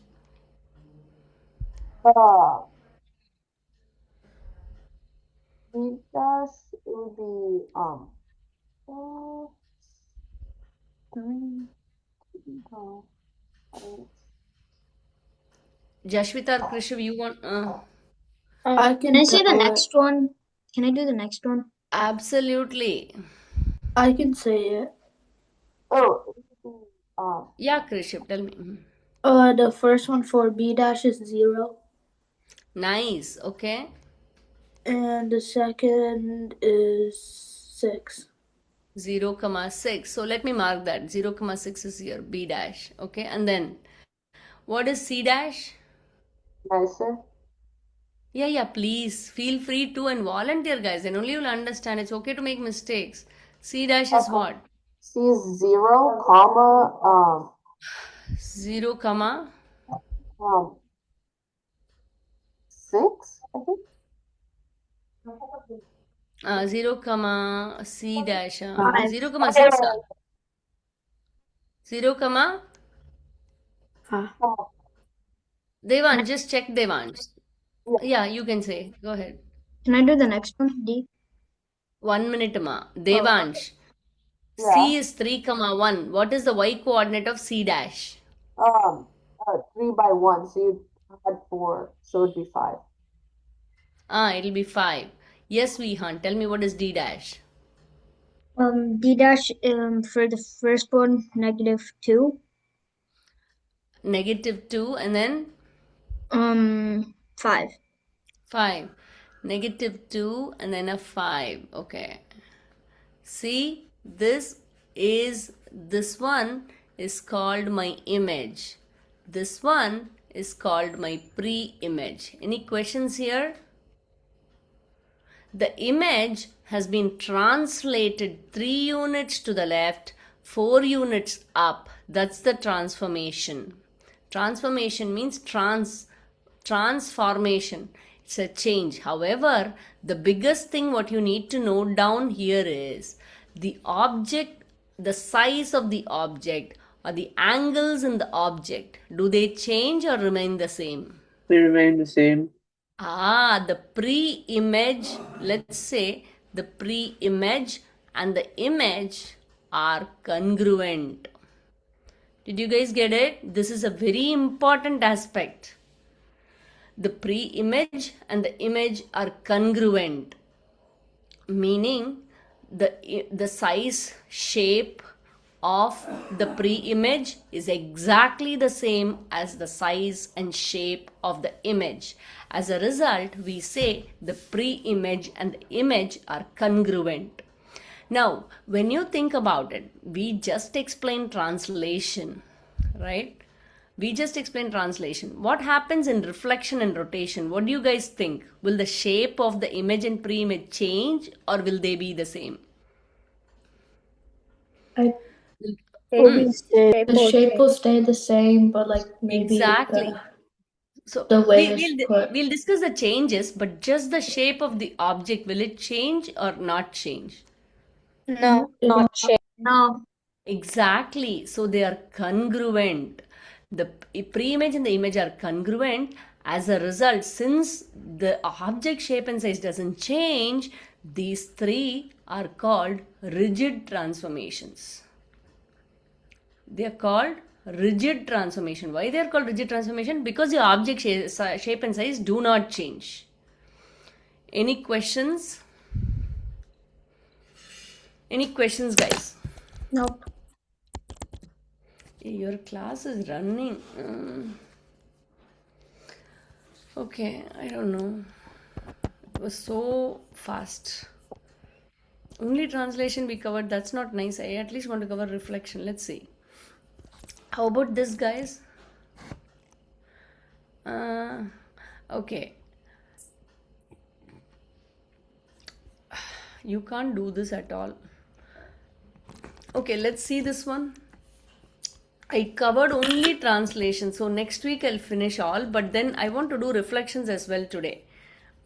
B dash it would be uh, 3 8. Jashvita or Krishav, you want? I Can I say the do next one? Can I do the next one? Absolutely. I can say it. Oh, it would be Yeah, Krishav, tell me. The first one for B dash is 0, Nice. Okay. and the second is 6. 0 comma 6. So let me mark that. 0 comma 6 is your B dash. Okay. And then what is C dash? nicer. Yeah, please feel free to and volunteer, guys. Then only you'll understand. It's okay to make mistakes. C dash is what? C is 0, comma 0 comma 6, I think. 0 comma C dash. 5. 0 comma 6. 0 comma Devan. Just check Devan. Yeah, you can say. Go ahead. Can I do the next one? D. 1 minute, ma. Devansh. Yeah. C is 3 comma 1. What is the Y coordinate of C dash? 3 by 1, so you had 4, so it'd be 5. It'll be 5. Yes, Vihan. Tell me what is D dash? D dash for the first one, -2. Negative 2 and then 5. 5. Negative 2 and then a 5. Okay. See, this one is called my image. This one is called my pre-image. Any questions here? The image has been translated 3 units to the left, 4 units up. That's the transformation. Transformation means transformation. It's a change. However, the biggest thing what you need to note down here is the object, the size of the object, or the angles in the object. Do they change or remain the same? They remain the same. The pre-image, let's say the pre-image and the image are congruent. Did you guys get it? This is a very important aspect. The pre-image and the image are congruent, meaning the size, shape of the pre-image is exactly the same as the size and shape of the image. As a result, we say the pre-image and the image are congruent. Now, when you think about it, we just explained translation, right? We just explained translation. What happens in reflection and rotation? What do you guys think? Will the shape of the image and pre-image change or will they be the same? The shape will stay the same, but like maybe Exactly. So the way it's put. we'll discuss the changes, but just the shape of the object, will it change or not change? No, not shape. No. Exactly. So they are congruent. The pre-image and the image are congruent. As a result, since the object shape and size doesn't change, these three are called rigid transformations. They are called rigid transformation. Why they are called rigid transformation? Because the object shape and size do not change. Any questions? Any questions, guys? Nope. Your class is running. Okay, I don't know. was so fast. Only translation we covered. That's not nice. I at least want to cover reflection. Let's see. How about this, guys? Okay. You can't do this at all. Okay, let's see this one. I covered only translation. So next week I'll finish all. But then I want to do reflections as well today.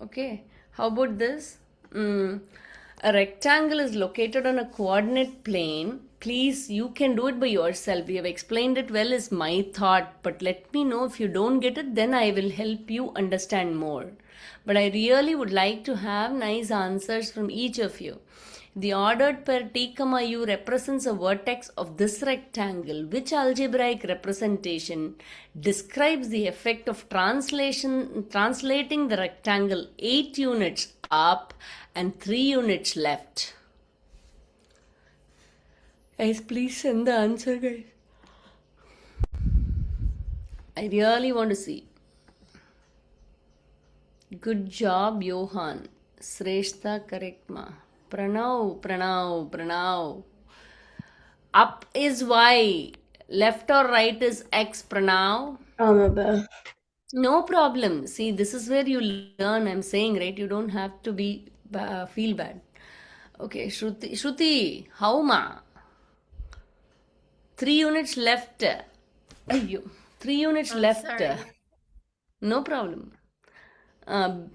Okay. How about this? A rectangle is located on a coordinate plane. Please, you can do it by yourself. We have explained it well, is my thought. But let me know if you don't get it, then I will help you understand more. But I really would like to have nice answers from each of you. The ordered pair t, u represents a vertex of this rectangle. Which algebraic representation describes the effect of translating the rectangle 8 units up and 3 units left? Guys, please send the answer, guys. I really want to see. Good job, Johan. Sreshta, correct ma. Pranav. Up is Y. Left or right is X, Pranav. Oh, my bad. No problem. See, this is where you learn. I'm saying, right? You don't have to be feel bad. Okay, Shruti, how ma? 3 units left. Ayyo, 3 units left. Sorry. No problem.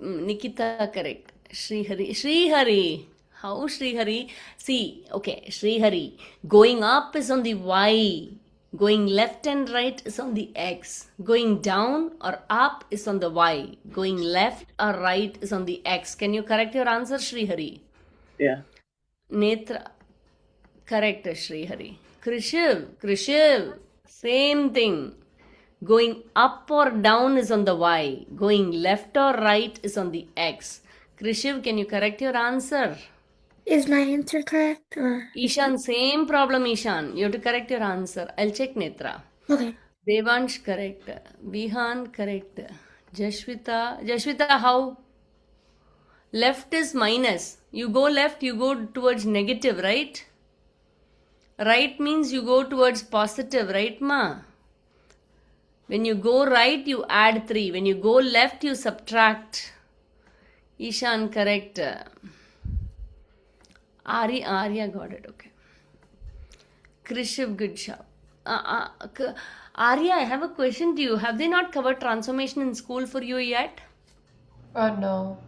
Nikita, correct. Srihari. How Srihari? See, okay, Srihari. Going up is on the Y. Going left and right is on the X. Going down or up is on the Y. Going left or right is on the X. Can you correct your answer, Srihari? Yeah. Netra. Correct, Srihari. Krishiv. Same thing. Going up or down is on the Y. Going left or right is on the X. Krishiv, can you correct your answer? Is my answer correct or? Ishan, same problem, Ishan. You have to correct your answer. I'll check Netra. Okay. Devansh, correct. Vihan, correct. Jashwita, how? Left is minus. You go left, you go towards negative, right? Right means you go towards positive, right, ma? When you go right, you add 3. When you go left, you subtract. Ishan, correct. Arya got it, okay. Krishiv, good job. Arya, I have a question to you. Have they not covered transformation in school for you yet? No.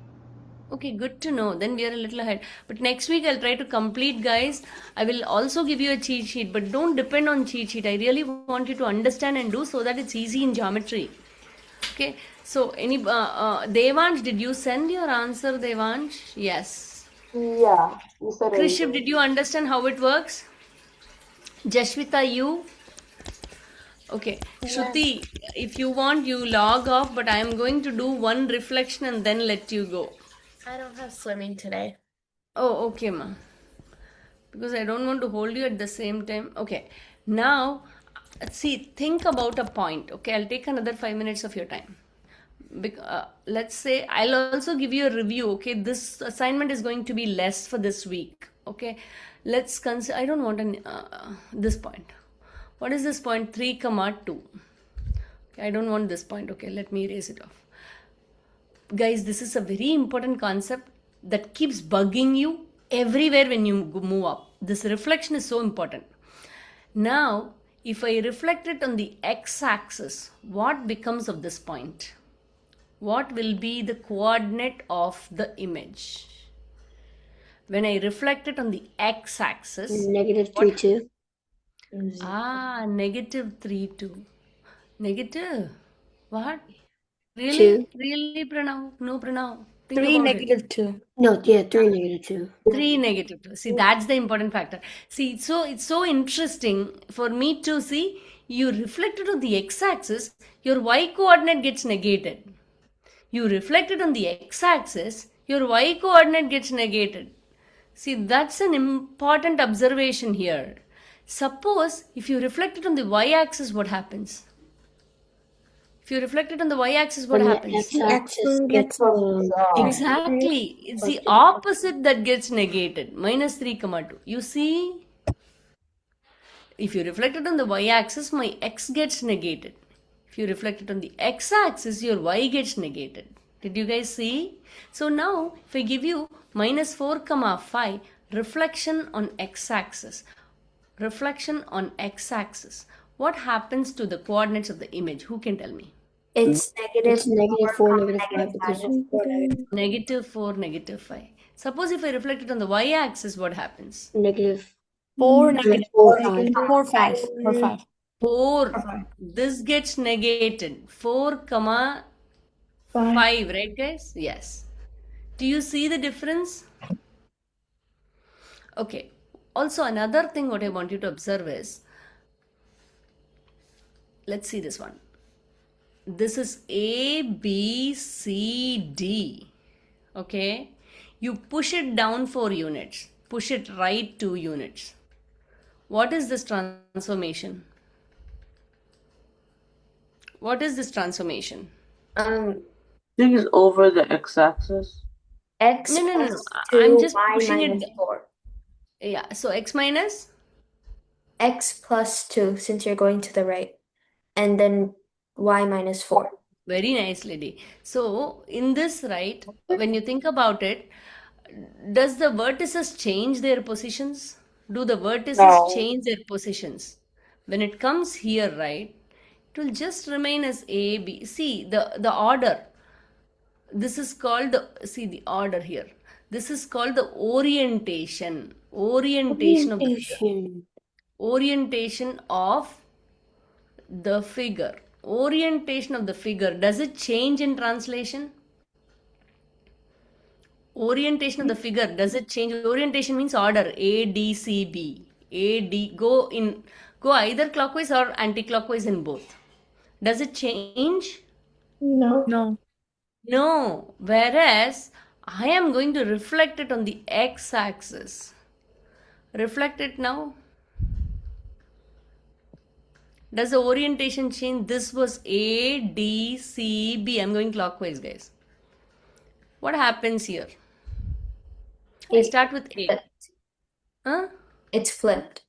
Okay, good to know. Then we are a little ahead. But next week I'll try to complete, guys. I will also give you a cheat sheet, but don't depend on cheat sheet. I really want you to understand and do so that it's easy in geometry. Okay. So, Devansh, did you send your answer, Devansh? Yes. Yeah, you said it. Krishiv, did you understand how it works? Jashwita, you? Okay. Shruti, if you want, you log off, but I am going to do one reflection and then let you go. I don't have swimming today. Oh, okay, ma. Because I don't want to hold you at the same time. Okay. Now, see, think about a point. Okay, I'll take another 5 minutes of your time. Let's say I'll also give you a review. Okay, this assignment is going to be less for this week. Okay, let's consider. I don't want this point. What is this point? 3, 2. Okay, I don't want this point. Okay, let me erase it off. Guys, this is a very important concept that keeps bugging you everywhere when you move up. This reflection is so important. Now, if I reflect it on the x-axis, what becomes of this point? What will be the coordinate of the image? When I reflect it on the x-axis... Negative 3, 2. Negative 3, 2. Negative? What? Really? 2. Really, Pranav? No, Pranav. Think 3 about negative it. 2. No, yeah, 3 negative 2. 3 negative 2. See, that's the important factor. See, it's so interesting for me to see. You reflect it on the x-axis, your y coordinate gets negated. You reflect it on the x-axis, your y coordinate gets negated. See, that's an important observation here. Suppose if you reflect it on the y-axis, what happens? If you reflect it on the y-axis, what When the happens? x-axis gets Exactly. It's the opposite that gets negated. Minus 3 comma 2. You see, if you reflect it on the y-axis, my x gets negated. If you reflect it on the x-axis, your y gets negated. Did you guys see? So now, if I give you minus 4 comma 5, reflection on x-axis. Reflection on x-axis. What happens to the coordinates of the image? Who can tell me? It's negative 4, negative 5 because it's 4 negative. Negative 4, negative 5. Suppose if I reflect it on the y-axis, what happens? Negative 4, negative negative 4, 4, 5. 4, 5. 4, 5. 4. This gets negated. 4 comma 5, right guys? Yes. Do you see the difference? Okay. Also, another thing what I want you to observe is, let's see this one. This is A, B, C, D. Okay. You push it down 4 units. Push it right 2 units. What is this transformation? What is this transformation? I think it's over the x-axis. X No. plus I'm 2, just y pushing minus it. 4. Yeah. So x minus? X plus 2 since you're going to the right. And then y minus 4. Very nice, lady. So, in this, right, when you think about it, does the vertices change their positions? Do the vertices No. change their positions? When it comes here, right, it will just remain as A, B. See, the order. This is called, see the order here. This is called the orientation. Orientation of the figure. Orientation of the figure. Orientation of the figure. Does it change in translation? Orientation of the figure. Does it change? Orientation means order. A, D, C, B. A, D. Go either clockwise or anti-clockwise in both. Does it change? No. No. No. Whereas I am going to reflect it on the x-axis. Reflect it now. Does the orientation change? This was A, D, C, B. I'm going clockwise, guys. What happens here? I start with A. Huh? It's flipped.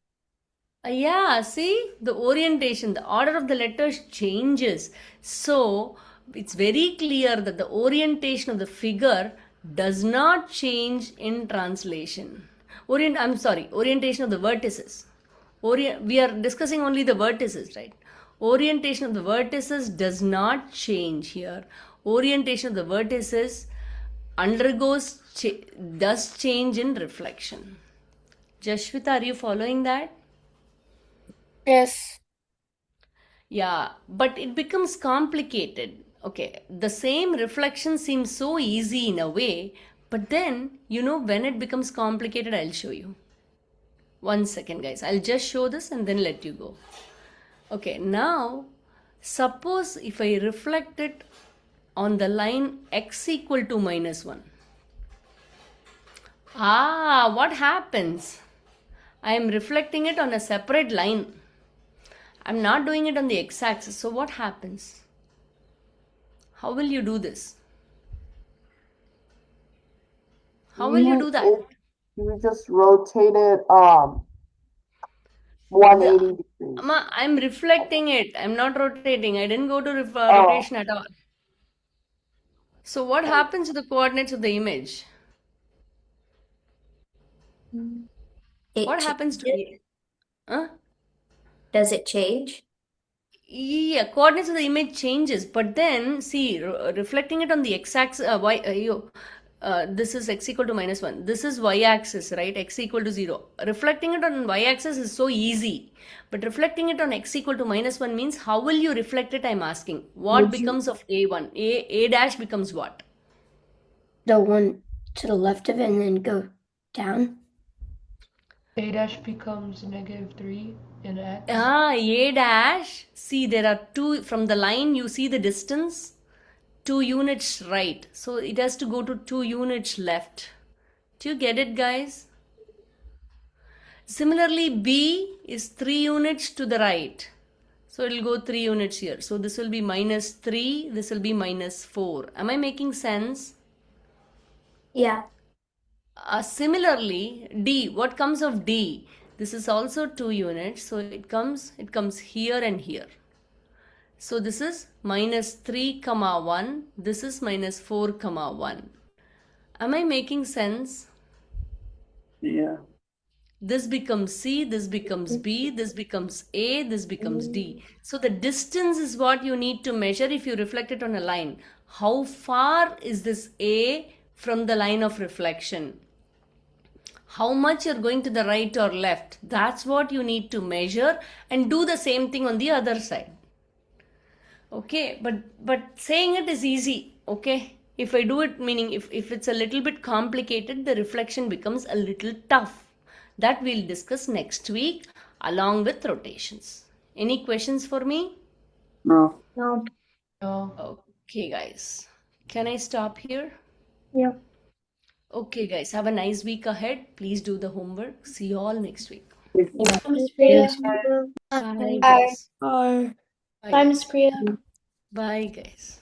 Yeah, see the orientation, the order of the letters changes. So it's very clear that the orientation of the figure does not change in translation. Orientation of the vertices. We are discussing only the vertices, right? Orientation of the vertices does not change here. Orientation of the vertices does change in reflection. Jashwita, are you following that? Yes. Yeah, but it becomes complicated. Okay, the same reflection seems so easy in a way, but then, when it becomes complicated, I'll show you. 1 second, guys. I'll just show this and then let you go. Okay, now, suppose if I reflect it on the line x equal to minus 1. What happens? I am reflecting it on a separate line. I'm not doing it on the x-axis. So what happens? How will you do this? How will you do that? You just rotate it 180 degrees. I'm reflecting it. I'm not rotating. I didn't go to rotation at all. So what happens to the coordinates of the image? What happens to it? Huh? Does it change? Yeah, coordinates of the image changes, but then see, reflecting it on the x-axis, this is x equal to minus 1. This is y-axis, right? X equal to 0. Reflecting it on y-axis is so easy, but reflecting it on x equal to minus 1 means how will you reflect it? I'm asking. What becomes of a1? A dash becomes what? The one to the left of it and then go down. A dash becomes negative 3 in x. A dash. See, there are two from the line. You see the distance. 2 units right. So it has to go to 2 units left. Do you get it, guys? Similarly, B is 3 units to the right. So it'll go 3 units here. So this will be minus 3, this will be minus 4. Am I making sense? Yeah. Similarly, D, what comes of D? This is also 2 units, so it comes here and here. So this is minus 3 comma 1, this is minus 4 comma 1. Am I making sense? Yeah. This becomes C, this becomes B, this becomes A, this becomes D. So the distance is what you need to measure if you reflect it on a line. How far is this A from the line of reflection? How much you're going to the right or left? That's what you need to measure and do the same thing on the other side. Okay, but saying it is easy. Okay, if I do it, meaning if it's a little bit complicated, the reflection becomes a little tough. That we'll discuss next week along with rotations. Any questions for me? No. No. No. Okay, guys, can I stop here? Yeah. Okay, guys, have a nice week ahead. Please do the homework. See you all next week. Bye, Miss Priya. Bye, Bye. guys. Bye. Bye, Bye, Miss guys. Priya. Bye, guys.